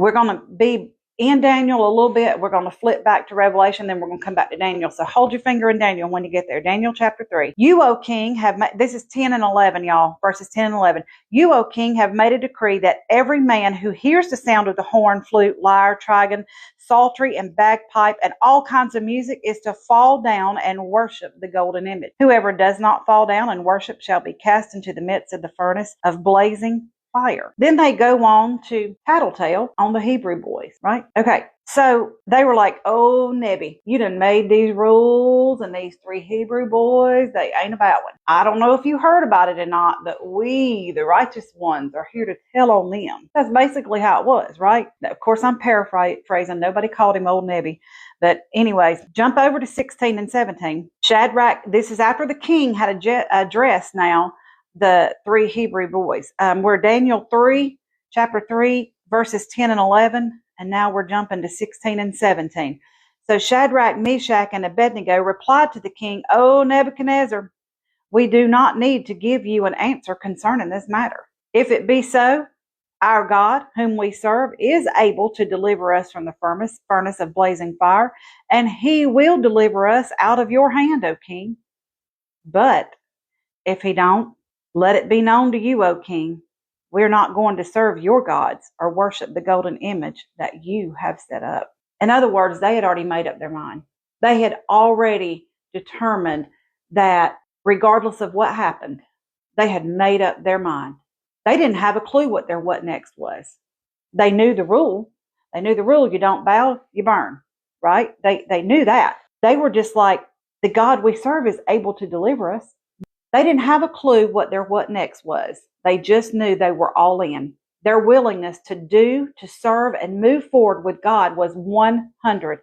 We're going to be in Daniel a little bit. We're going to flip back to Revelation, then we're going to come back to Daniel. So hold your finger in Daniel when you get there. Daniel chapter 3. You, O king, have made, this is 10 and 11, y'all, verses 10 and 11. You, O king, have made a decree that every man who hears the sound of the horn, flute, lyre, trigon, psaltery, and bagpipe, and all kinds of music is to fall down and worship the golden image. Whoever does not fall down and worship shall be cast into the midst of the furnace of blazing fire. Then they go on to tattletale on the Hebrew boys, right? Okay, so they were like, oh, Nebi, you done made these rules, and these 3 Hebrew boys, they ain't about one. I don't know if you heard about it or not, but we, the righteous ones, are here to tell on them. That's basically how it was, right? Now, of course, I'm paraphrasing. Nobody called him old Nebi. But anyways, jump over to 16 and 17. Shadrach, this is after the king had addressed now the 3 Hebrew boys. We're Daniel 3, chapter 3, verses 10 and 11, and now we're jumping to 16 and 17. So Shadrach, Meshach, and Abednego replied to the king, O Nebuchadnezzar, we do not need to give you an answer concerning this matter. If it be so, our God, whom we serve, is able to deliver us from the furnace of blazing fire, and he will deliver us out of your hand, O king. But if he don't, let it be known to you, O king, we're not going to serve your gods or worship the golden image that you have set up. In other words, they had already made up their mind. They had already determined that regardless of what happened, they had made up their mind. They didn't have a clue what their what next was. They knew the rule. They knew the rule, you don't bow, you burn, right? They knew that. They were just like, the God we serve is able to deliver us. They didn't have a clue what their what next was. They just knew they were all in. Their willingness to do, to serve, and move forward with God was 100%.